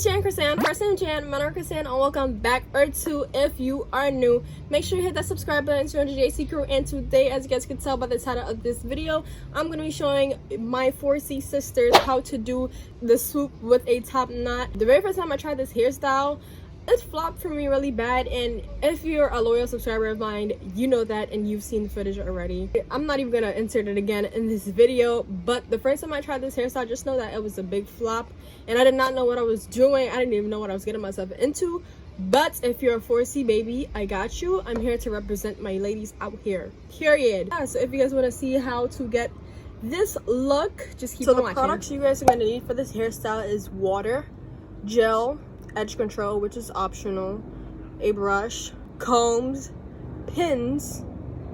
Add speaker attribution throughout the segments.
Speaker 1: is janchrisann, first name Jan, Monarchrisann, and welcome back, or two if you are new. Make sure you hit that subscribe button to join the JC crew. And today, as you guys can tell by the title of this video, I'm going to be showing my 4C sisters how to do the swoop with a top knot. The very first time I tried this hairstyle, it flopped for me really bad, and if you're a loyal subscriber of mine, you know that and you've seen the footage already. I'm not even gonna insert it again in this video, but the first time I tried this hairstyle, just know that it was a big flop and I did not know what I was doing. I didn't even know what I was getting myself into. But if you're a 4C baby, I got you. I'm here to represent my ladies out here, period. Yeah, so if you guys want to see how to get this look, just keep on watching. So the products you guys are going to need for this hairstyle is water, gel, edge control, which is optional, a brush, combs, pins,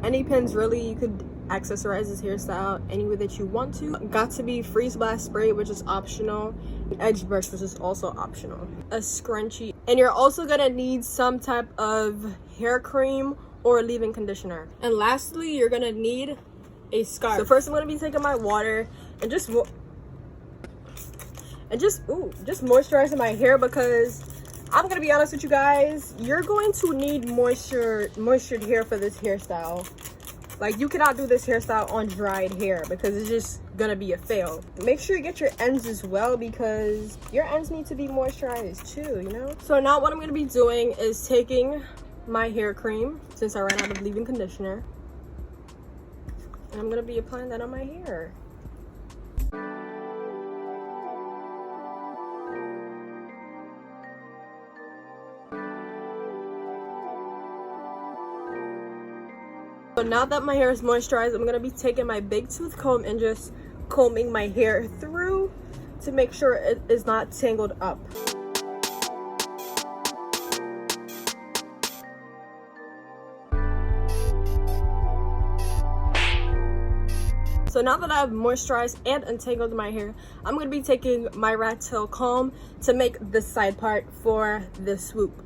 Speaker 1: any pins really. You could accessorize this hairstyle any way that you want to. Got to be freeze blast spray, which is optional, edge brush, which is also optional, a scrunchie, and you're also gonna need some type of hair cream or leave-in conditioner. And lastly, you're gonna need a scarf. So first I'm gonna be taking my water and just moisturizing my hair, because I'm gonna be honest with you guys, you're going to need moistured hair for this hairstyle. Like, you cannot do this hairstyle on dried hair because it's just gonna be a fail. Make sure you get your ends as well, because your ends need to be moisturized too, you know? So now what I'm gonna be doing is taking my hair cream, since I ran out of leave-in conditioner, and I'm gonna be applying that on my hair. So now that my hair is moisturized, I'm gonna be taking my big tooth comb and just combing my hair through to make sure it is not tangled up. So now that I've moisturized and untangled my hair, I'm gonna be taking my rat tail comb to make the side part for the swoop.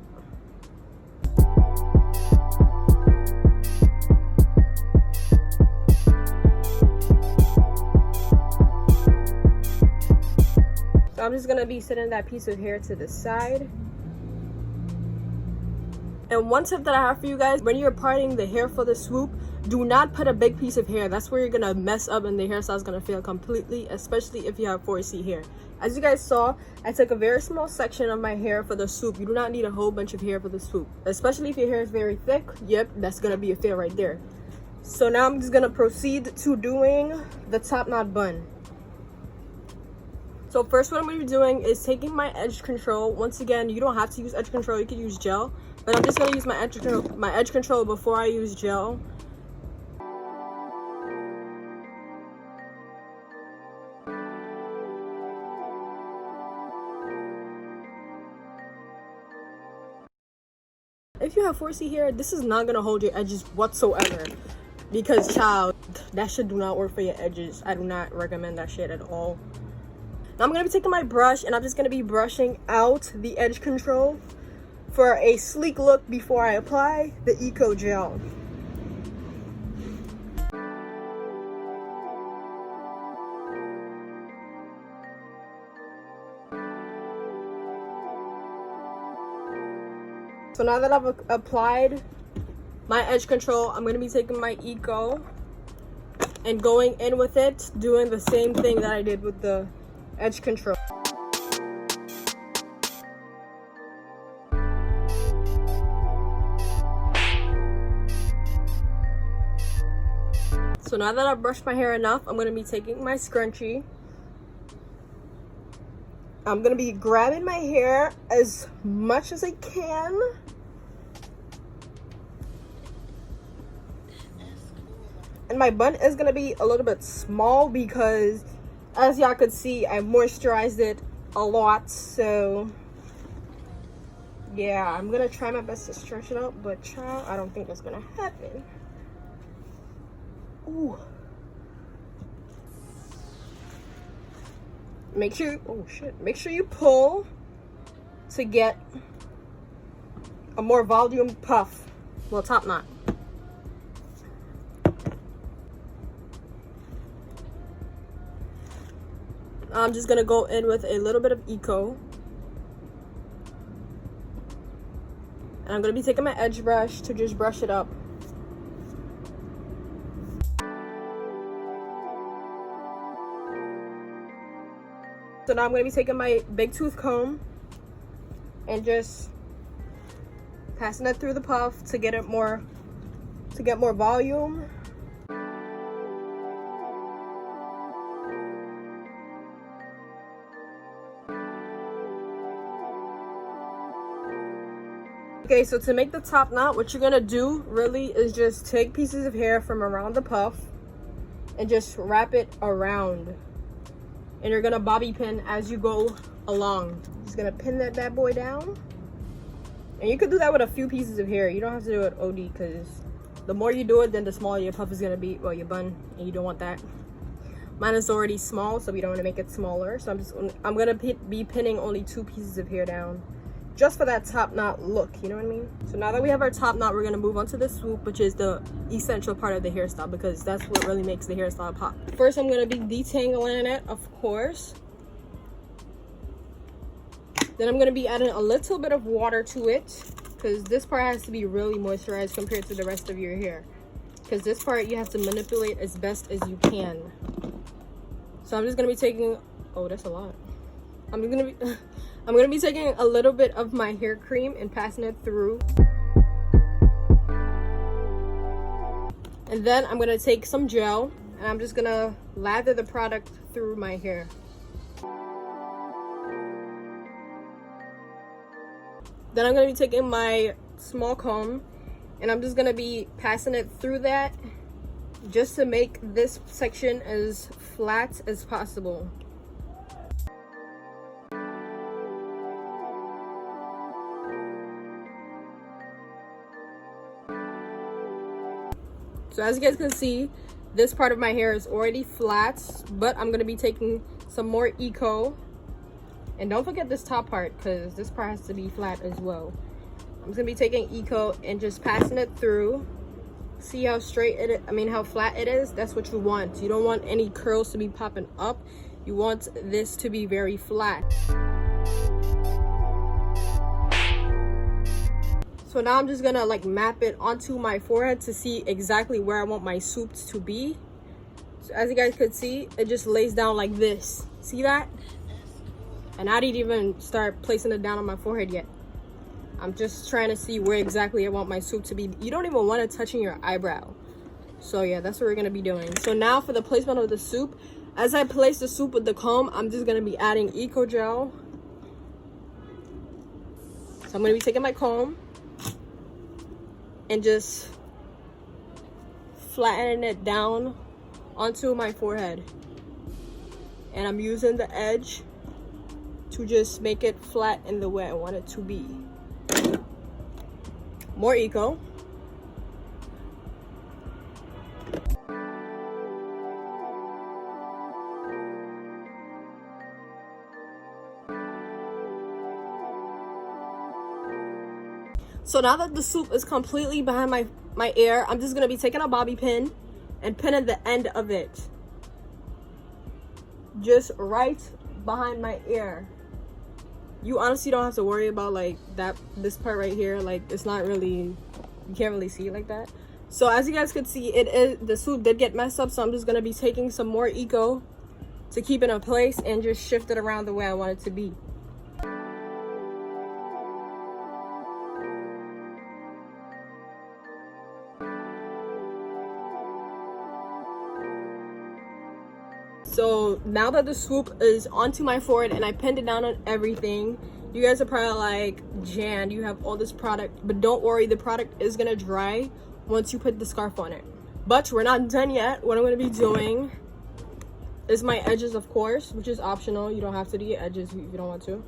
Speaker 1: I'm just gonna be setting that piece of hair to the side. And one tip that I have for you guys, when you're parting the hair for the swoop, do not put a big piece of hair. That's where you're gonna mess up and the hairstyle is gonna fail completely, especially if you have 4C hair. As you guys saw, I took a very small section of my hair for the swoop. You do not need a whole bunch of hair for the swoop, especially if your hair is very thick. Yep, that's gonna be a fail right there. So now I'm just gonna proceed to doing the top knot bun. So first what I'm going to be doing is taking my edge control. Once again, you don't have to use edge control, you can use gel, but I'm just going to use my edge control before I use gel. If you have 4C hair, this is not going to hold your edges whatsoever, because child, that shit do not work for your edges. I do not recommend that shit at all. I'm going to be taking my brush and I'm just going to be brushing out the edge control for a sleek look before I apply the Eco Gel. So now that I've applied my edge control, I'm going to be taking my Eco and going in with it, doing the same thing that I did with the edge control. So now that I've brushed my hair enough, I'm going to be taking my scrunchie. I'm going to be grabbing my hair as much as I can. And my bun is going to be a little bit small because, as y'all could see, I moisturized it a lot. So yeah, I'm gonna try my best to stretch it out, but child, I don't think that's gonna happen. Ooh. Make sure you pull to get a more volume puff. Well, top knot. I'm just gonna go in with a little bit of Eco And I'm going to be taking my edge brush to just brush it up. So now I'm going to be taking my big tooth comb and just passing it through the puff to get more volume. Okay, so to make the top knot, what you're gonna do really is just take pieces of hair from around the puff and just wrap it around. And you're gonna bobby pin as you go along. Just gonna pin that bad boy down. And you could do that with a few pieces of hair. You don't have to do it OD, because the more you do it, then the smaller your puff is gonna be, well, your bun, and you don't want that. Mine is already small, so we don't want to make it smaller. So I'm gonna be pinning only 2 pieces of hair down, just for that top knot look, you know what I mean? So now that we have our top knot, we're gonna move on to the swoop, which is the essential part of the hairstyle, because that's what really makes the hairstyle pop. First, I'm gonna be detangling it, of course. Then I'm gonna be adding a little bit of water to it, because this part has to be really moisturized compared to the rest of your hair. Because this part you have to manipulate as best as you can. So I'm just gonna be taking, oh, that's a lot. I'm gonna be taking a little bit of my hair cream and passing it through. And then I'm gonna take some gel and I'm just gonna lather the product through my hair. Then I'm gonna be taking my small comb and I'm just gonna be passing it through that just to make this section as flat as possible. So as you guys can see, this part of my hair is already flat, but I'm gonna be taking some more Eco. And don't forget this top part, because this part has to be flat as well. I'm just gonna be taking Eco and just passing it through. See how straight it is, how flat it is? That's what you want. You don't want any curls to be popping up. You want this to be very flat. So now I'm just gonna like map it onto my forehead to see exactly where I want my swoop to be. So as you guys could see, it just lays down like this. See that? And I didn't even start placing it down on my forehead yet. I'm just trying to see where exactly I want my swoop to be. You don't even want it touching your eyebrow. So yeah, that's what we're gonna be doing. So now for the placement of the swoop, as I place the swoop with the comb, I'm just gonna be adding Eco Gel. So I'm gonna be taking my comb and just flattening it down onto my forehead. And I'm using the edge to just make it flat in the way I want it to be. More Eco. So now that the swoop is completely behind my ear, I'm just gonna be taking a bobby pin and pinning the end of it just right behind my ear. You honestly don't have to worry about like this part right here. Like, it's not really, you can't really see it like that. So as you guys could see, the swoop did get messed up, so I'm just gonna be taking some more Eco to keep it in place and just shift it around the way I want it to be. So now that the swoop is onto my forehead and I pinned it down on everything, you guys are probably like, Jan, you have all this product, but don't worry, the product is gonna dry once you put the scarf on it. But we're not done yet. What I'm gonna be doing is my edges, of course, which is optional. You don't have to do your edges if you don't want to.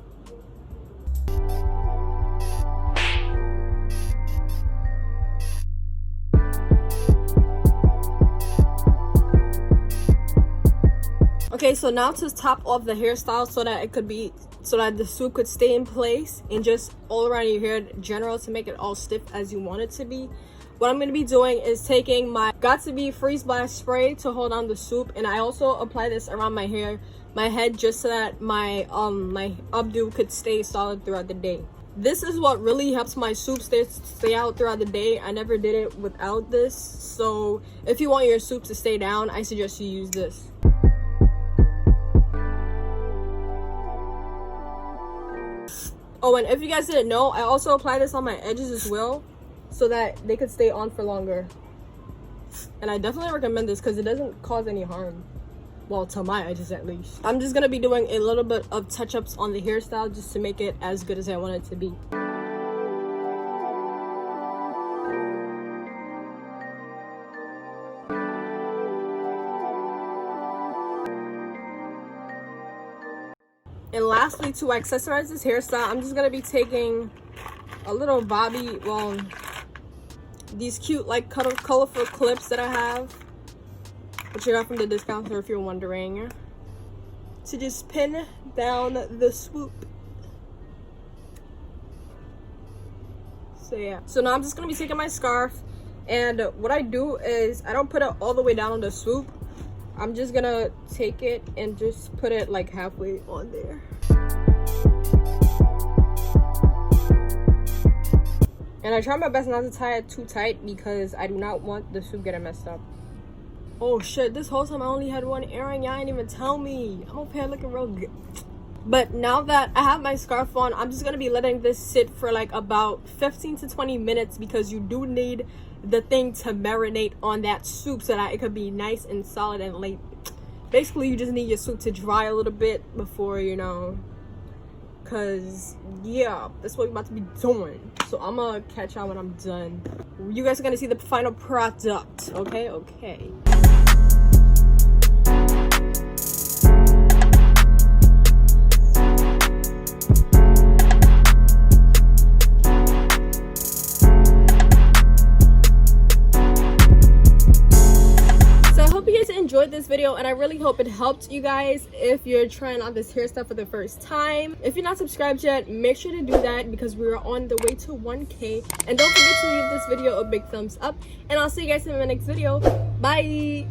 Speaker 1: Okay, so now to top off the hairstyle so that the swoop could stay in place and just all around your hair in general to make it all stiff as you want it to be. What I'm going to be doing is taking my Got2b Freeze Blast spray to hold on the swoop, and I also apply this around my hair, my head, just so that my updo could stay solid throughout the day. This is what really helps my soup stay out throughout the day. I never did it without this. So if you want your soup to stay down, I suggest you use this. Oh, and if you guys didn't know, I also apply this on my edges as well, so that they could stay on for longer. And I definitely recommend this because it doesn't cause any harm. Well, to my edges at least. I'm just gonna be doing a little bit of touch-ups on the hairstyle just to make it as good as I want it to be. And lastly, to accessorize this hairstyle, I'm just gonna be taking a little bobby, well, these cute like colorful clips that I have, which I got from the discount store if you're wondering, to just pin down the swoop. So yeah, so now I'm just gonna be taking my scarf, and what I do is I don't put it all the way down on the swoop. I'm just gonna take it and just put it like halfway on there. And I try my best not to tie it too tight because I do not want the swoop getting messed up. Oh shit, this whole time I only had one earring. Y'all didn't even tell me. I'm over here looking real good. But now that I have my scarf on, I'm just gonna be letting this sit for like about 15 to 20 minutes because you do need the thing to marinate on that soup so that it could be nice and solid and late. Basically, you just need your soup to dry a little bit before, you know, because yeah, that's what we're about to be doing. So I'm gonna catch y'all when I'm done. You guys are gonna see the final product. Okay. Enjoyed this video, and I really hope it helped you guys if you're trying out this hairstyle for the first time. If you're not subscribed yet, make sure to do that because we're on the way to 1K. And don't forget to leave this video a big thumbs up, and I'll see you guys in my next video. Bye.